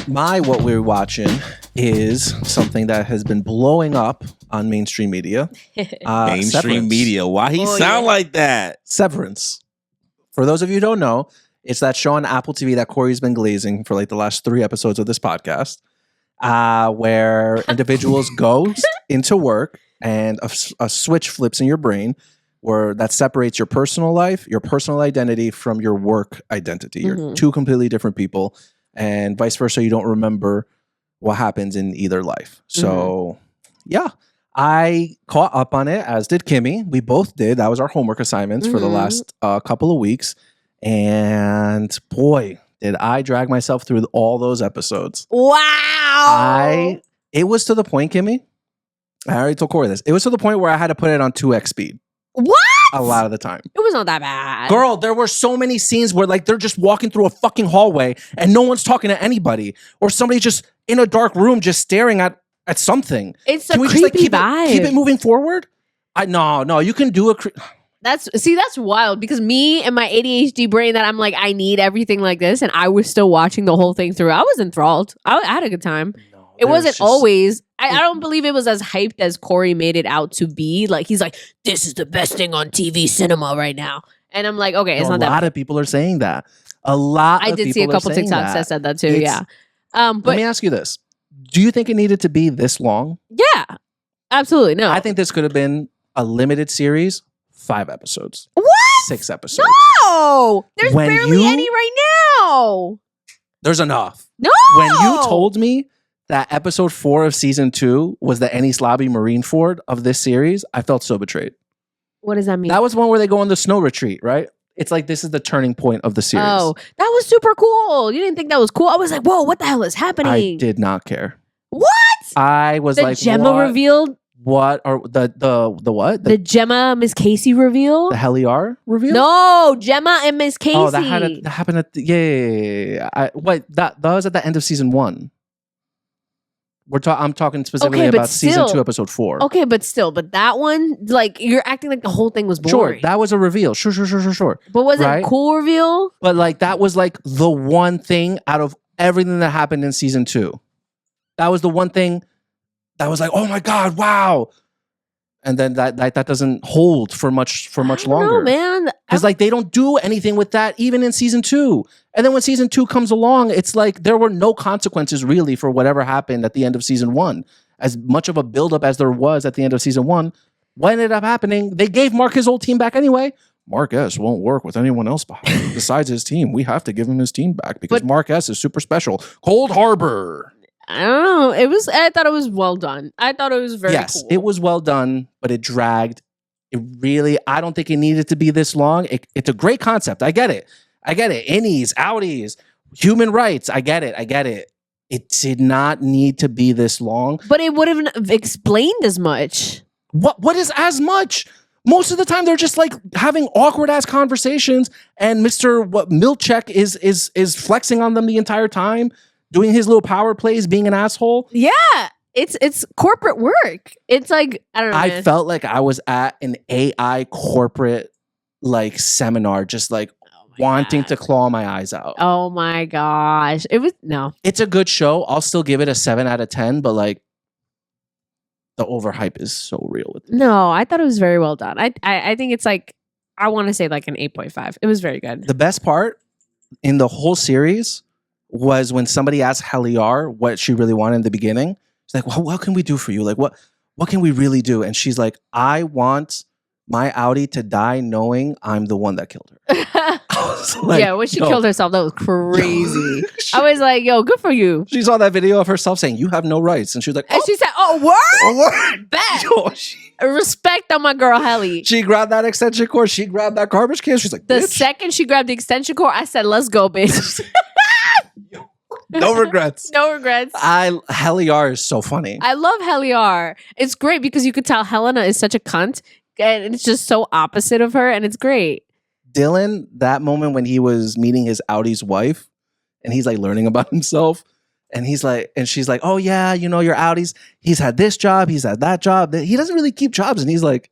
What we're watching is something that has been blowing up on mainstream media. Mainstream Severance. media. Why he sound like that? Severance. For those of you who don't know, it's that show on Apple TV that Cory's been glazing for like the last 3 episodes of this podcast, where individuals go into work and a switch flips in your brain where that separates your personal life, your personal identity from your work identity. You're two completely different people, and vice versa. You don't remember what happens in either life. So, yeah, I caught up on it, as did Kimmy. We both did. That was our homework assignments for the last couple of weeks. And boy, did I drag myself through all those episodes. Wow. It was to the point, Kimmy. I already told Cory this. It was to the point where I had to put it on 2x speed. What? A lot of the time. It was not that bad. Girl, there were so many scenes where like they're just walking through a fucking hallway and no one's talking to anybody. Or somebody just in a dark room just staring at something. It's Can a we creepy just like vibe. keep it moving forward? No, you can do a That's wild because me and my ADHD brain that I'm like, I need everything like this. And I was still watching the whole thing through. I was enthralled. I had a good time. It wasn't always. I don't believe it was as hyped as Cory made it out to be. Like, he's like, this is the best thing on TV cinema right now. And I'm like, okay, it's not that. A lot of people are saying that. I did see a couple TikToks that said that too. Yeah. But let me ask you this. Do you think it needed to be this long? Yeah, absolutely. No. I think this could have been a limited series, 5 episodes. What? 6 episodes. No! There's barely any right now. There's enough. No! When you told me that episode 4 of season 2 was the Ennis Lobby Marine Ford of this series, I felt so betrayed. What does that mean? That was one where they go on the snow retreat, right? It's like this is the turning point of the series. Oh, that was super cool. You didn't think that was cool? I was like, whoa, what the hell is happening? I did not care. What? I was like, the Gemma revealed? What? Or the what? The Gemma Miss Casey reveal? The Heliar reveal? No, Gemma and Miss Casey. Oh, that happened at yeah. That was at the end of season 1. I'm talking specifically about season 2, episode 4. Okay, but that one, like, you're acting like the whole thing was boring. Sure, that was a reveal. Sure. But was it a cool reveal? But like that was like the one thing out of everything that happened in season 2. That was the one thing that was like, oh my God, wow. And then that doesn't hold for much longer. No, man. Because like they don't do anything with that even in season 2. And then when season 2 comes along, it's like there were no consequences really for whatever happened at the end of season 1. As much of a buildup as there was at the end of season 1, what ended up happening, they gave Mark his old team back anyway. Mark S won't work with anyone else besides his team. We have to give him his team back because Mark S is super special. Cold Harbor. I don't know. I thought it was well done. I thought it was very cool. It was well done, but it dragged. I don't think it needed to be this long. It's a great concept. I get it. Innies, outies, human rights. I get it. It did not need to be this long. But it would have explained as much. What is as much? Most of the time they're just like having awkward ass conversations, and Mr. Milchek is flexing on them the entire time, doing his little power plays, being an asshole. Yeah. It's corporate work. It's like, I don't know. I felt like I was at an AI corporate like seminar, just like wanting to claw my eyes out. Oh my gosh. It's a good show. I'll still give it a 7 out of 10, but like the overhype is so real with it. No, I thought it was very well done. I think it's like, I want to say like an 8.5. It was very good. The best part in the whole series was when somebody asked Heliar what she really wanted in the beginning. She's like, well, what can we do for you? Like, what can we really do? And she's like, I want my Audi to die knowing I'm the one that killed her. Like, yeah, when she killed herself, that was crazy. I was like, yo, good for you. She saw that video of herself saying, you have no rights. And she was like, and she said, oh, word? Bet. Respect on my girl, Helly. She grabbed that extension cord. She grabbed that garbage can. She's like, the second she grabbed the extension cord, I said, let's go, bitch. No regrets. No regrets. Heliar is so funny. I love Heliar. It's great because you could tell Helena is such a cunt and it's just so opposite of her and it's great. Dylan, that moment when he was meeting his Audi's wife and he's like learning about himself and he's like, and she's like, oh yeah, you know, your Audi's, he's had this job, he's had that job. He doesn't really keep jobs. And he's like,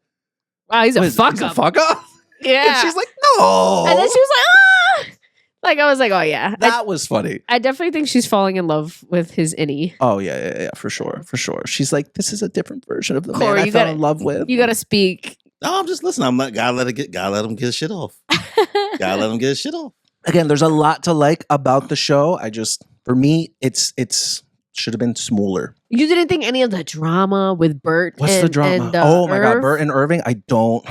wow, he's a fuck up. Fuck up? Yeah. And she's like, no. And then she was like, ah. Like I was like, oh yeah, That was funny. I definitely think she's falling in love with his innie. Oh yeah, for sure. She's like, this is a different version of the Cory, man I fell in love with. You gotta speak. No, I'm just listening. I'm not. Gotta let him get his shit off. Gotta let him get his shit off. Again, there's a lot to like about the show. For me, it's should have been smaller. You didn't think any of the drama with Bert? What's the drama? Oh my God, Bert and Irving. I don't.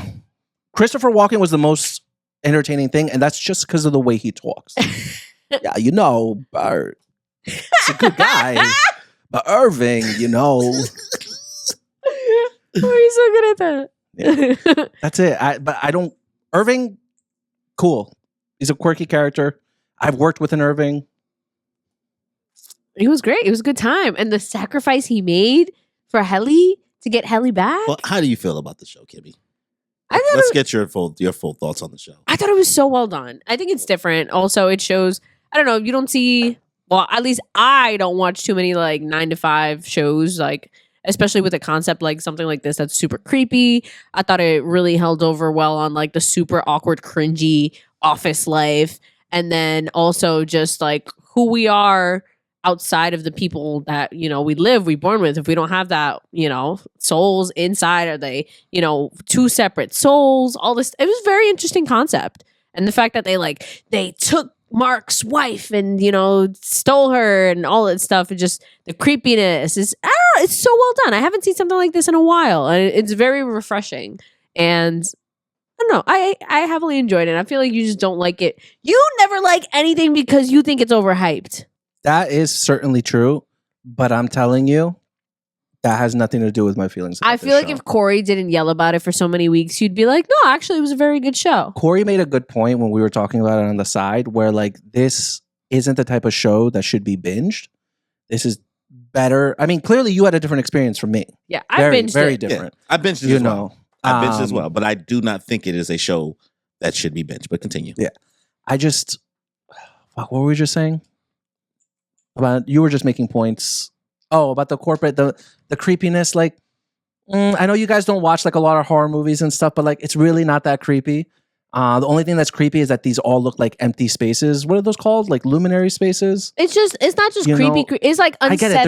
Christopher Walken was the most entertaining thing, and that's just because of the way he talks. Yeah, Bert. He's a good guy, but Irving, Oh, he's so good at that. Yeah. That's it. But I don't. Irving, cool. He's a quirky character. I've worked with an Irving. He was great. It was a good time, and the sacrifice he made for Helly to get Helly back. Well, how do you feel about the show, Kimmy? Let's get your full thoughts on the show. I thought it was so well done. I think it's different. Also, it shows. I don't know. You don't see. Well, at least I don't watch too many like 9-to-5 shows, like especially with a concept like something like this that's super creepy. I thought it really held over well on like the super awkward, cringy office life, and then also just like who we are outside of the people that we born with. If we don't have that souls inside, are they two separate souls? All this, it was a very interesting concept, and the fact that they took Mark's wife and stole her and all that stuff, and just the creepiness is it's so well done. I haven't seen something like this in a while, and it's very refreshing. And I don't know, I heavily enjoyed it. I feel like you just don't like it. You never like anything because you think it's overhyped. That is certainly true, but I'm telling you, that has nothing to do with my feelings. I feel like if Cory didn't yell about it for so many weeks, you'd be like, no, actually, it was a very good show. Cory made a good point when we were talking about it on the side, where this isn't the type of show that should be binged. This is better. I mean, clearly you had a different experience from me. Yeah, I binged very it. different. Yeah, I binged it as well. I binged it as well, but I do not think it is a show that should be binged. But continue. Yeah, what were we just saying? You were just making points. Oh, about the corporate, the creepiness. I know you guys don't watch a lot of horror movies and stuff, but it's really not that creepy. The only thing that's creepy is that these all look like empty spaces. What are those called? Like luminary spaces? It's not just creepy. It's like unsettling. I get it.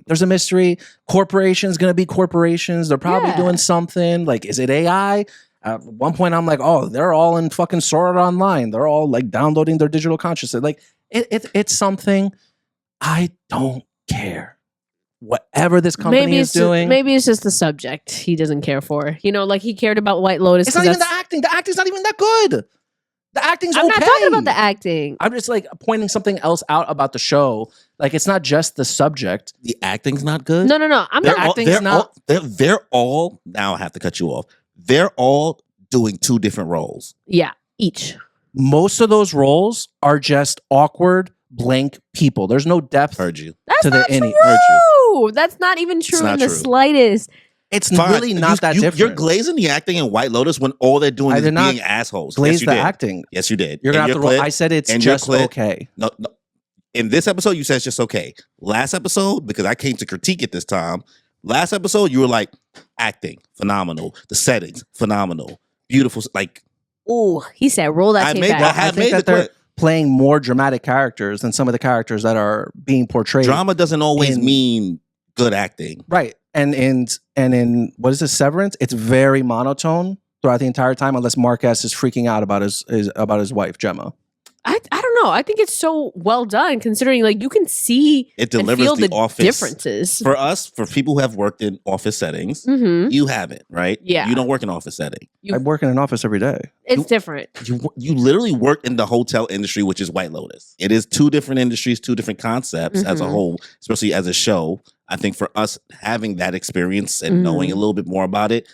There's a mystery. Corporations going to be corporations. They're probably doing something. Is it AI? At one point, I'm like, oh, they're all in fucking Sword Art Online. They're all downloading their digital consciousness. It's something. I don't care. Whatever this company is doing. Maybe it's just the subject he doesn't care for. He cared about White Lotus. It's not even the acting. The acting's not even that good. The acting's okay. I'm not talking about the acting. I'm just pointing something else out about the show. It's not just the subject. The acting's not good? No. I'm not. They're all, now I have to cut you off. They're all doing two different roles. Yeah, each. Most of those roles are just awkward, blank people. There's no depth. Heard you. That's to not the any. true. That's not even true in the slightest. It's really not that different. You're glazing the acting in White Lotus when all they're doing is being assholes. Glaze the acting. Yes, you did. You're gonna have to roll. I said it's just okay. No. In this episode, you said it's just okay. Last episode, because I came to critique it this time. Last episode, you were like, acting phenomenal. The settings phenomenal. Beautiful. Ooh, he said, roll that tape back. I think that they're playing more dramatic characters than some of the characters that are being portrayed. Drama doesn't always mean good acting, right? And in what is this, Severance? It's very monotone throughout the entire time, unless Marquez is freaking out about his wife Gemma. I don't know. I think it's so well done, considering you can see it delivers and feel the office differences. For people who have worked in office settings, you haven't, right? Yeah, you don't work in office setting. I work in an office every day. It's different. You literally work in the hotel industry, which is White Lotus. It is two different industries, two different concepts as a whole, especially as a show. I think for us having that experience and knowing a little bit more about it,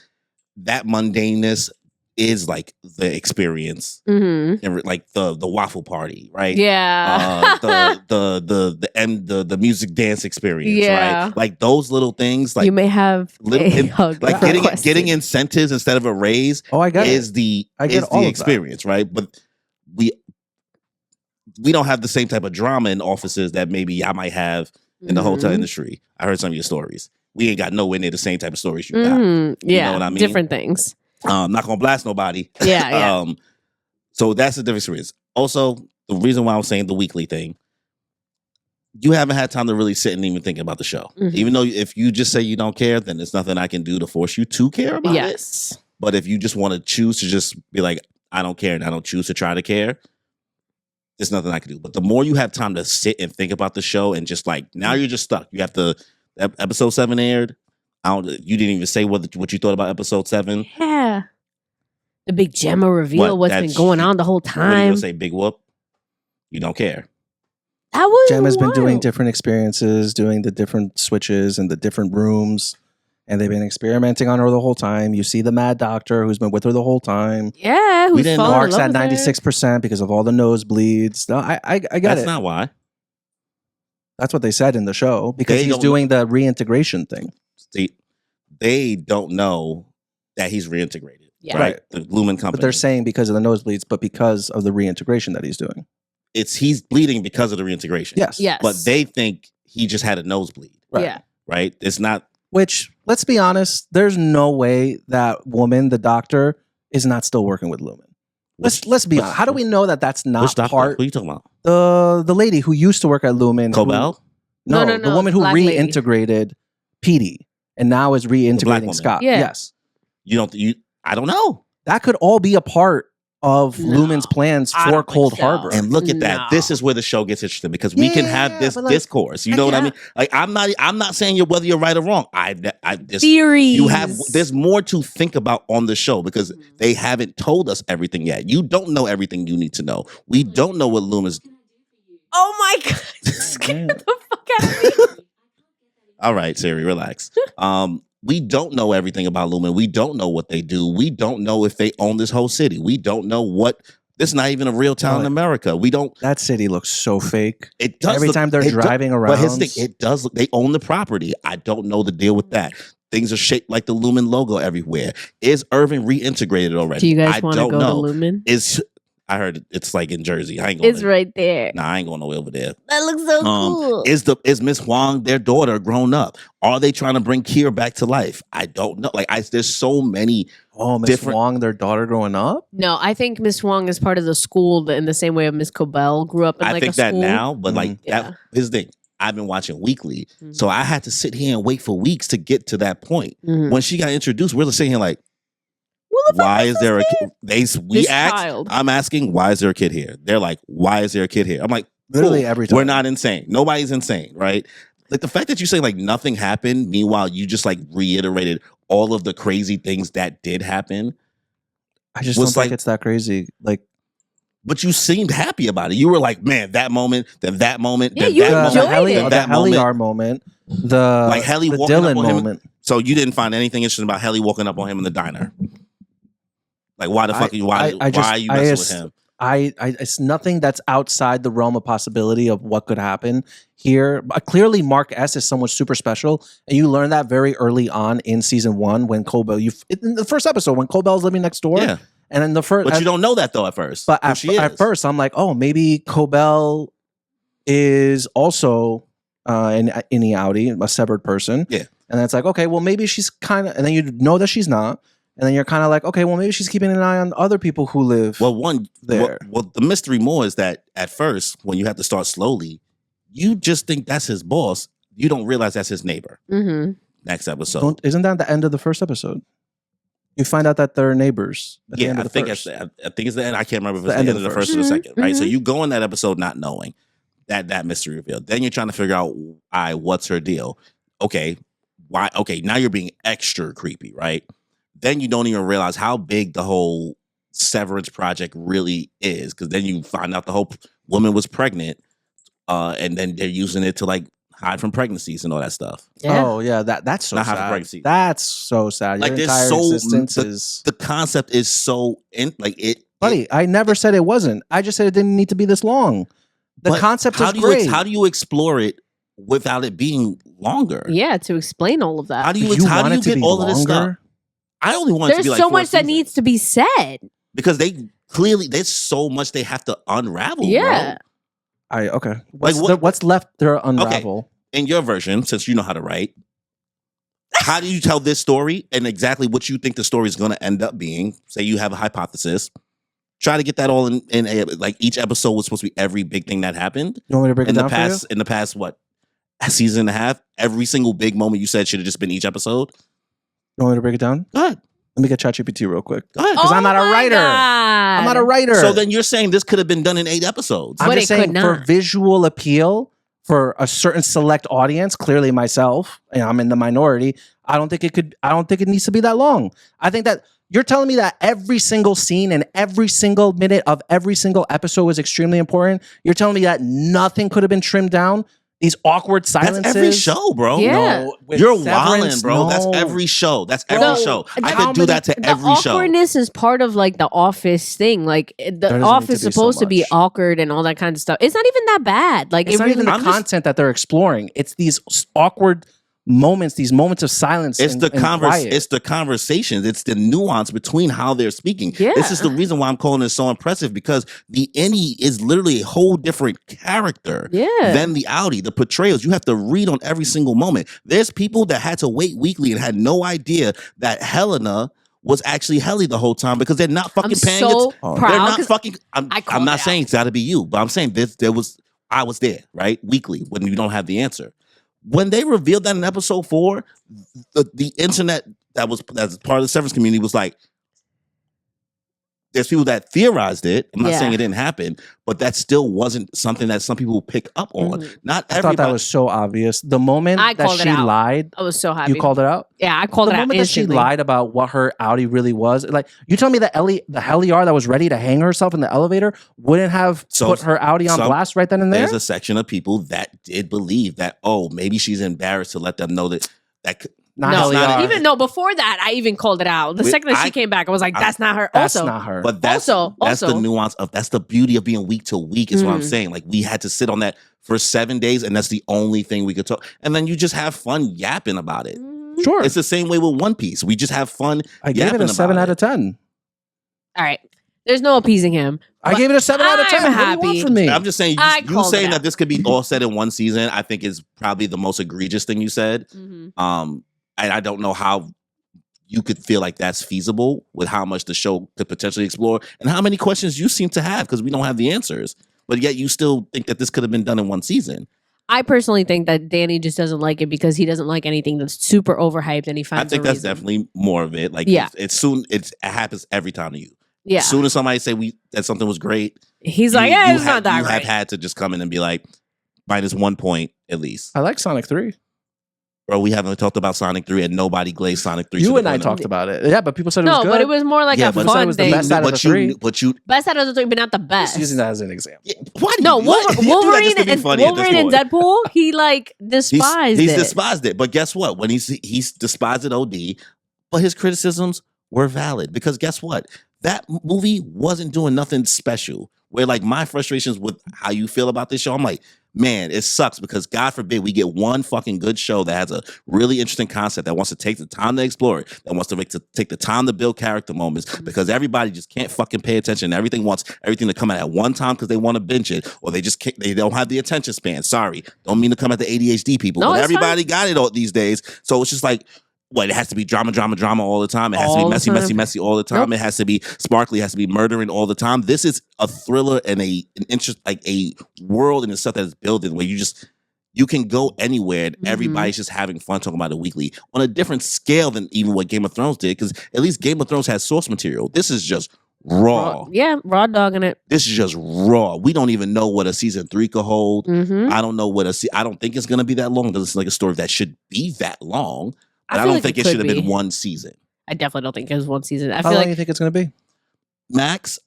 that mundaneness is the experience, and the waffle party, right? Yeah, the music dance experience, right? Those little things, you may have getting incentives instead of a raise. Oh, I get is it. the experience, right? But we don't have the same type of drama in offices that maybe I might have in the hotel industry. I heard some of your stories. We ain't got nowhere near the same type of stories you got. Yeah, you know what I mean? Different things. Not gonna blast nobody. Yeah. So that's the difference. Also, the reason why I'm saying the weekly thing, you haven't had time to really sit and even think about the show. Mhm. Even though if you just say you don't care, then there's nothing I can do to force you to care about it. Yes. But if you just want to choose to just be like, I don't care and I don't choose to try to care, there's nothing I can do. But the more you have time to sit and think about the show and just like, now you're just stuck. You have to, episode 7 aired. You didn't even say what you thought about episode 7. Yeah. The big Gemma reveal, what's been going on the whole What are you time. gonna say, big whoop? You don't care. That was Gemma's been doing wild. different experiences, doing the different switches and the different rooms, and they've been experimenting on her the whole time. You see the Mad Doctor who's been with her the whole time. Yeah, We who's didn't know falling in Mark's love at with her. 96% because of all the nosebleeds. No, I get That's it. not why. That's what they said in the show because They he's don't- doing the reintegration thing. They don't know that he's reintegrated. Yeah. Right. The Lumen company. But they're saying because of the nosebleeds, but because of the reintegration that he's doing. he's bleeding because of the reintegration. Yes. Yes. But they think he just had a nosebleed. Right. Yeah. Right. It's not. Which, let's be honest, there's no way that woman, the doctor, is not still working with Lumen. Let's be honest. How do we know that that's Which not doctor? part? Who are you talking about? The lady who used to work at Lumen. Cobell? No, No, the woman who black lady. reintegrated Petey and now is black reintegrating woman. Scott. Yeah. Yes. I don't know. That could all be a part of No, Lumen's plans I for don't think Cold so. Harbor. And look at that. No. This is where the show gets interesting because we can have Yeah, this but like, discourse. You know what I mean? Like I'm not saying whether you're right or wrong. Theories. There's more to think about on the show because they haven't told us everything yet. You don't know everything you need to know. We don't know what Lumen's. Oh my god! Get the fuck out of me! All right, Siri, relax. We don't know everything about Lumen. We don't know what they do. We don't know if they own this whole city. We don't know what. This is not even a real town in America. We don't. That city looks so fake. It does Every look- time they're it driving But around. here's the thing, it does look. They own the property. I don't know the deal with that. Things are shaped like the Lumen logo everywhere. Is Irving reintegrated already? Do you guys I want to don't go know. to Lumen? I heard it's like in Jersey. I ain't going. It's right there. Nah, I ain't going nowhere over there. That looks so cool. Is Miss Huang their daughter grown up? Are they trying to bring Kier back to life? I don't know. There's so many. Oh, Miss different- Wong, their daughter growing up? No, I think Miss Huang is part of the school in the same way Miss Cobell grew up in I like think a that school. now, but like Yeah. that. Here's the thing. I've been watching weekly, Mhm. so I had to sit here and wait for weeks to get to that point. Mhm. When she got introduced, we're sitting here like, Who the fuck why is is there a this kid? We This asked. child. I'm asking, why is there a kid here? They're like, why is there a kid here? I'm like, Literally cool. every time. We're not insane. Nobody's insane, right? Like the fact that you say like nothing happened, meanwhile you just like reiterated all of the crazy things that did happen. I just was don't think like- it's that crazy. Like, But you seemed happy about it. You were like, man, that moment, then that moment, Yeah, then you that enjoyed moment, it. then the that moment. Heliar moment, the Like Helly the walking up Dylan on him. moment. So you didn't find anything interesting about Helly walking up on him in the diner? Like, why the fuck are you? Why are you messing with him? It's nothing that's outside the realm of possibility of what could happen here. Clearly, Mark S is someone super special, and you learn that very early on in season 1 when Cobell. In the first episode when Cobell's living next door. Yeah, and in the first, but you don't know that though at first. But who at, she is. at first, I'm like, oh, maybe Cobell is also an Audi, a severed person. Yeah. And then it's like, okay, well, maybe she's kind of, and then you know that she's not. And then you're kind of like, okay, well, maybe she's keeping an eye on other people who live. Well, the mystery more is that at first, when you have to start slowly, you just think that's his boss. You don't realize that's his neighbor. Mm-hmm. Next episode. Isn't that the end of the first episode? You find out that they're neighbors. At the end Yeah, of I the think first. I think it's the end. I can't remember if it's the end of the first or the Mhm, second, right? So mhm. you go in that episode not knowing that mystery reveal. Then you're trying to figure out what's her deal. Okay, why? Okay, now you're being extra creepy, right? Then you don't even realize how big the whole Severance project really is, because then you find out the whole woman was pregnant, and then they're using it to like hide from pregnancies and all that stuff. Yeah. Oh yeah, that's so Not having sad. pregnancy. That's so sad. Like, Your there's entire so- existence is. The concept is so Buddy, I never said it wasn't. I just said it didn't need to be this long. The But concept how is do great. you how do you explore it without it being longer? Yeah, to explain all of that. How do you But how want do it you to get be all of this stuff? longer? I only want it to There's be like so 4 much that seasons. needs to be said. because they clearly there's so much they have to unravel. Yeah. bro. Okay. What's, what- what's left there to unravel? In your version, since you know how to write, how do you tell this story and exactly what you think the story is going to end up being? Say you have a hypothesis. try to get that all in like each episode was supposed to be every big thing that happened. You want me to break it down for you? In the past, what? A season and a half, every single big moment you said should have just been each episode. You want me to break it down? Go ahead. Let me get ChatGPT real quick. Go ahead. Because I'm not a writer. I'm not a writer. So then you're saying this could have been done in 8 episodes. I'm But just it could saying for not. visual appeal for a certain select audience, clearly myself, and I'm in the minority, I don't think it needs to be that long. I think that you're telling me that every single scene and every single minute of every single episode was extremely important. You're telling me that nothing could have been trimmed down? These awkward silences. That's every show, bro. Yeah. No, with You're Severance, wildin', bro. no. That's every show. That's Bro, every show. I how could do that to The every show. awkwardness is part of like the Office thing. Like doesn't the need Office to is be so supposed to be much. awkward and all that kind of stuff. It's not even that bad. Like It's it not even really, the content that they're exploring. It's these awkward moments, these moments of silence. It's and the quiet. It's the conversations. It's the nuance between how they're speaking. Yeah. This is the reason why I'm calling it so impressive, because the innie is literally a whole different character yeah. than the outie. The portrayals, you have to read on every single moment. There's people that had to wait weekly and had no idea that Helena was actually Helly the whole time because they're not fucking I'm paying so They're proud. not 'cause fucking. I I'm called not it saying out. it's got to be you, but I'm saying I was there, right? Weekly when you don't have the answer. When they revealed that in episode 4, the internet that's part of the Severance community was like, there's people that theorized it. I'm not Yeah. saying it didn't happen, but that still wasn't something that some people pick up on. Mhm. Not I everybody. thought that was so obvious. The moment I that called it she out. lied, I was so happy. you called it out? Yeah, I called The it out moment that she instantly. lied about what her outie really was, like you telling me that the Helliar that was ready to hang herself in the elevator wouldn't have So- put her outie on some- blast right then and there? There's a section of people that did believe that, oh, maybe she's embarrassed to let them know that Not No, Helliar. even no. Before that, I even called it out. The Wait, second that she came back, I was like, "That's not her." That's Also, not her. But that's Also- the nuance of that's the beauty of being week to week is what I'm Mhm. saying. Like we had to sit on that for 7 days, and that's the only thing we could talk. And then you just have fun yapping about it. Mhm. Sure. It's the same way with One Piece. We just have fun. I gave it yapping a 7 about out of 10. All right. There's no appeasing him. I But gave it a 7 out of 10. I'm What do you want happy. from me? I'm just saying, I you called saying it that out. this could be all said in one season, I think is probably the most egregious thing you said. Mhm. And I don't know how you could feel like that's feasible with how much the show could potentially explore and how many questions you seem to have because we don't have the answers. But yet you still think that this could have been done in one season. I personally think that Danny just doesn't like it because he doesn't like anything that's super overhyped, and he I finds. think a that's reason. definitely more of it. Like, Yeah. it happens every time to you. Yeah. As soon as somebody say that something was great, He's like, "Yeah, it's not that you have right." had to just come in and be like, minus 1 point at least. I like Sonic 3. Bro, we haven't talked about Sonic 3 and nobody glazed Sonic 3. to You the and I point of- talked about it. Yeah, but people said it was No, good. but it was more like Yeah, a but said it fun was the thing. best out of the three. But you, Best out of the three, but not the Just best. using that as an example. why do No, you, what? You do that Wolverine just to be and funny at this Wolverine and point. Deadpool, he like despised He's it. despised it. But guess what? When he's despised it OD, but his criticisms were valid because guess what? That movie wasn't doing nothing special. Where like my frustrations with how you feel about this show, I'm like, man, it sucks because God forbid we get one fucking good show that has a really interesting concept that wants to take the time to explore it, that wants to take the time to build character moments because everybody just can't fucking pay attention. Everything wants everything to come out at one time because they want to binge it or they just can't, they don't have the attention span. Sorry, don't mean to come at the ADHD people, No, but it's everybody got it all these days. So it's just like, what, it has to be drama all the time. It has to All be the messy, time. messy all the time. Nope. It has to be sparkly. It has to be murdering all the time. This is a thriller and an interest, like a world and the stuff that is building where you can go anywhere and Mhm. everybody's just having fun talking about it weekly on a different scale than even what Game of Thrones did. Because at least Game of Thrones has source material. This is just raw. Yeah, raw dogging it. This is just raw. We don't even know what a season 3 could hold. Mm-hmm. I don't know I don't think it's going to be that long. It doesn't seem like a story that should be that long. But I feel don't like think it could should have been be. one season. I definitely don't think it was one season. I How feel long like do you think it's going to be? Max,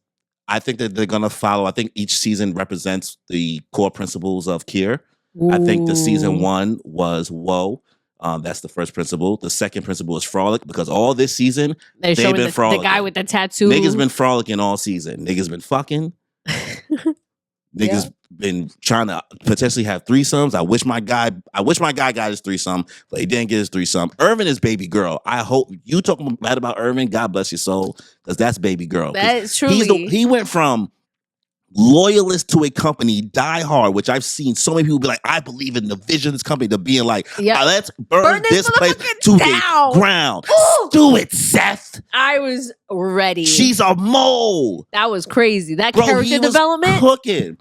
I think that they're going to follow. I think each season represents the core principles of Kier. I think the season Ooh. 1 was woe. That's the first principle. The second principle is frolic because all this season, They're they've showing been the frolicking. guy with the tattoo. niggas been frolicking all season. Niggas been fucking. Niggas been trying to potentially have threesomes. I wish my guy got his threesome, but he didn't get his threesome. Irvin is baby girl. I hope you talking bad about Irvin. God bless your soul, because that's baby girl. 'Cause That is truly. he went from loyalist to a company, die hard, which I've seen so many people be like, I believe in the vision of this company, to being like, let's burn this place to the ground. Ooh. Do it, Seth. I was ready. She's a mole. That was crazy. That Bro, character he was development. Cooking.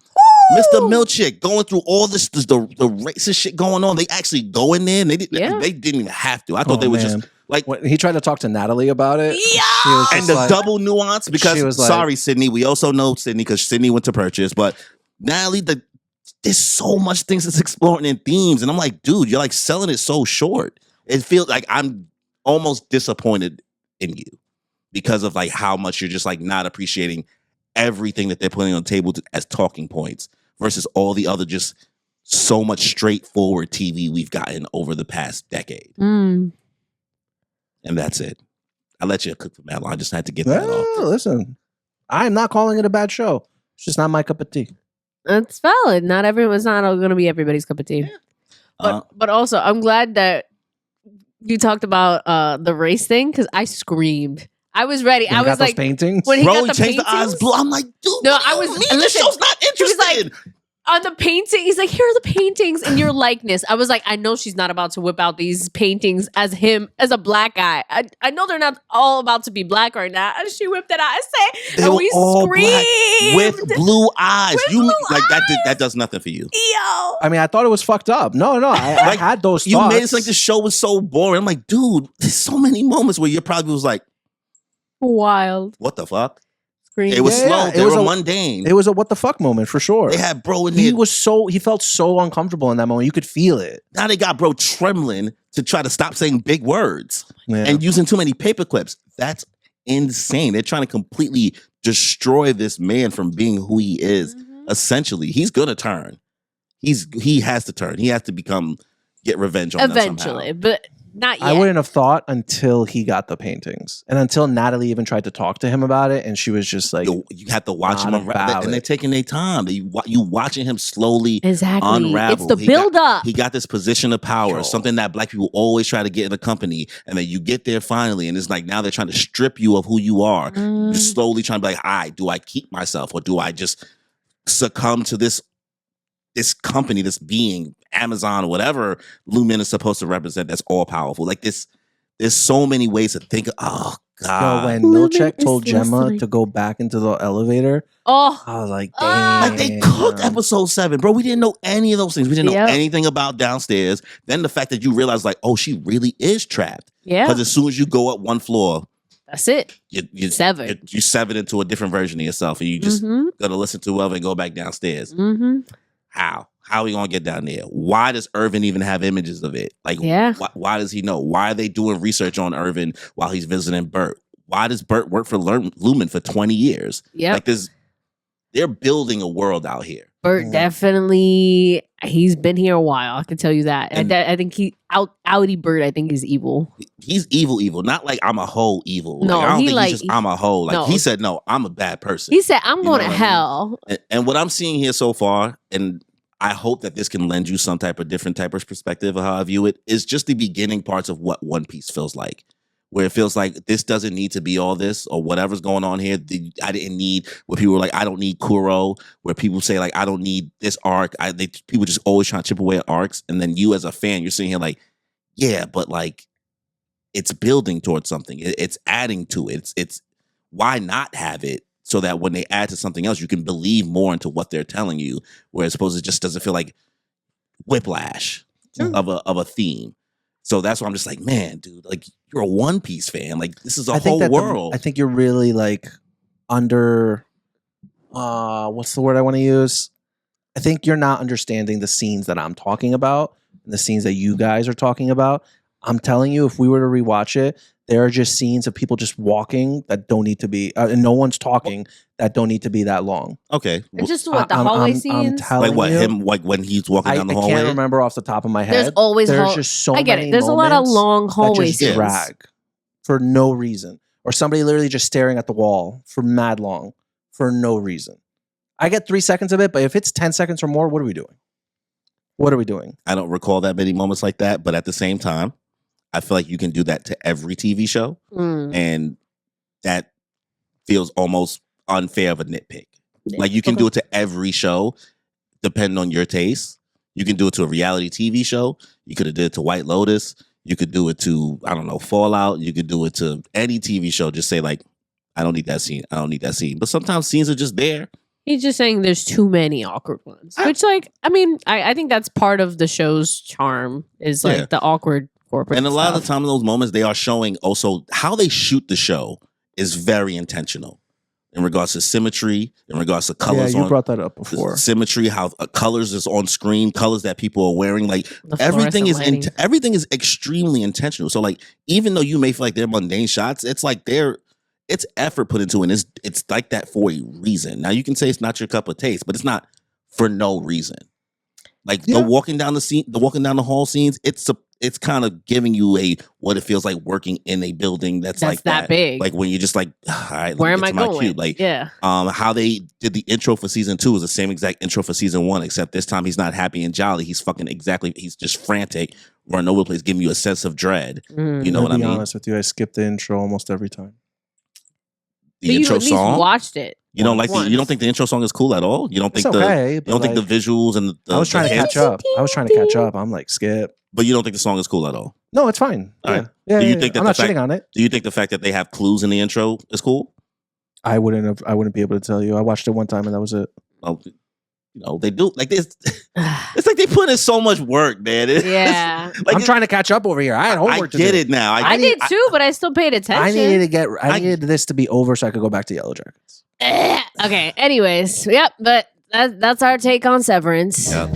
Mr. Milchick going through all this, the racist shit going on. They actually go in there and they didn't even have to. I thought they were just like, when he tried to talk to Natalie about it. Yeah. She was and the double nuance, because sorry, Sydney, we also know Sydney because Sydney went to purchase, but Natalie, there's so much things that's exploring in themes, and I'm like, dude, you're like selling it so short. It feels like I'm almost disappointed in you because of like how much you're just like not appreciating everything that they're putting on the table as talking points versus all the other just so much straightforward TV we've gotten over the past decade. Mm. And that's it. I let you cook for Madeline. I just had to get that off. Listen, I'm not calling it a bad show. It's just not my cup of tea. That's valid. Not everyone's not going to be everybody's cup of tea. But also, I'm glad that you talked about the race thing because I screamed. I was ready. I was like, paintings. When he got the changed paintings, the eyes blue. I'm like, dude, no, I was. The show's not interested. He was like, on the painting, he's like, here are the paintings in your likeness. I was like, I know she's not about to whip out these paintings as him, as a black guy. I know they're not all about to be black right now. And she whipped it out. I say, and we screamed with blue eyes. With that does nothing for you. Yo. I mean, I thought it was fucked up. No, I had those thoughts. You made it like the show was so boring. I'm like, dude, there's so many moments where you probably was like, wild. What the fuck? Scream. It was slow. It was mundane. It was a what the fuck moment for sure. They had bro in he there. He felt so uncomfortable in that moment. You could feel it. Now they got bro trembling to try to stop saying big words and using too many paper clips. That's insane. They're trying to completely destroy this man from being who he is. Mm-hmm. Essentially, he's gonna turn. He has to turn. He has to get revenge on them eventually, but not yet. I wouldn't have thought until he got the paintings and until Natalie even tried to talk to him about it, and she was just like, you have to watch him unravel, and they're taking their time. You watching him slowly unravel. It's the build up. He got this position of power, something that black people always try to get in a company, and then you get there finally, and it's like now they're trying to strip you of who you are. You're slowly trying to be like, all right, do I keep myself or do I just succumb to this company, this being, Amazon or whatever Lumen is supposed to represent, that's all powerful. Like this, there's so many ways to think. Oh God! When Milchick told Gemma to go back into the elevator, I was like, damn. Like they cooked episode 7, bro. We didn't know any of those things. We didn't know anything about downstairs. Then the fact that you realize, like, oh, she really is trapped. Yeah. Because as soon as you go up one floor, that's it. You severed. You severed into a different version of yourself, and you just gotta listen to whoever and go back downstairs. Mm-hmm. How are we gonna get down there? Why does Irvin even have images of it? Like, why does he know? Why are they doing research on Irvin while he's visiting Bert? Why does Bert work for Lumen for 20 years? Yeah, like they're building a world out here. Bert definitely, he's been here a while. I can tell you that. And I think Outie Bert, I think is evil. He's evil. Not like I'm a hoe evil. No, I don't think he's just I'm a hoe. Like he said, no, I'm a bad person. He said, I'm going to hell. And what I'm seeing here so far, and I hope that this can lend you some different type of perspective of how I view it, is just the beginning parts of what One Piece feels like. Where it feels like this doesn't need to be all this or whatever's going on here. I didn't need where people were like, I don't need Kuro. Where people say like, I don't need this arc. People just always trying to chip away at arcs. And then you as a fan, you're sitting here like, yeah, but like it's building towards something. It's adding to it. It's why not have it so that when they add to something else, you can believe more into what they're telling you. Whereas suppose it just doesn't feel like whiplash of a theme. So that's why I'm just like, man, dude, like you're a One Piece fan. Like this is a whole world. I think you're really like under, what's the word I want to use? I think you're not understanding the scenes that I'm talking about and the scenes that you guys are talking about. I'm telling you, if we were to rewatch it, there are just scenes of people just walking that don't need to be, and no one's talking that don't need to be that long. Okay. It's just what, the hallway scenes? Like what, him, like when he's walking down the hallway? I can't remember off the top of my head. There's always just so many. I get it. There's a lot of long hallway scenes. Drag for no reason. Or somebody literally just staring at the wall for mad long for no reason. I get 3 seconds of it, but if it's 10 seconds or more, what are we doing? What are we doing? I don't recall that many moments like that, but at the same time, I feel like you can do that to every TV show, and that feels almost unfair of a nitpick. Like you can do it to every show, depending on your taste. You can do it to a reality TV show. You could have did it to White Lotus. You could do it to, I don't know, Fallout. You could do it to any TV show. Just say like, I don't need that scene. I don't need that scene. But sometimes scenes are just there. He's just saying there's too many awkward ones. Which, like, I mean, I think that's part of the show's charm is like the awkward corporate And a lot stuff. of the time in those moments, they are showing also how they shoot the show is very intentional in regards to symmetry, in regards to colors. Yeah, you brought that up before. Symmetry, how colors is on screen, colors that people are wearing. Like everything is everything is extremely intentional. So like even though you may feel like they're mundane shots, it's like it's effort put into it. And it's like that for a reason. Now you can say it's not your cup of taste, but it's not for no reason. Like the walking down the hall scenes, it's kind of giving you what it feels like working in a building that's like that big. Like when you're just like, all right, where am I going? Cube. Like, how they did the intro for season 2 is the same exact intro for season 1, except this time he's not happy and jolly. He's he's just frantic, running over the place, giving you a sense of dread. You know what I mean? To be honest with you, I skip the intro almost every time. The intro you at least song. Watched it. You don't like you don't think the intro song is cool at all? You don't think you don't think the visuals and the I was trying to catch up. I'm like skip. But you don't think the song is cool at all? No, it's fine. All right. Yeah, do you think that I'm not shitting on it. Do you think the fact that they have clues in the intro is cool? I wouldn't be able to tell you. I watched it one time and that was it. Well, you know, they do like this. It's like they put in so much work, man. Yeah. Like I'm trying to catch up over here. I had homework to do. I get it now. I did too, but I still paid attention. I needed this to be over so I could go back to Yellow Jackets. Okay. Anyways, yep. But that's our take on Severance. Yeah.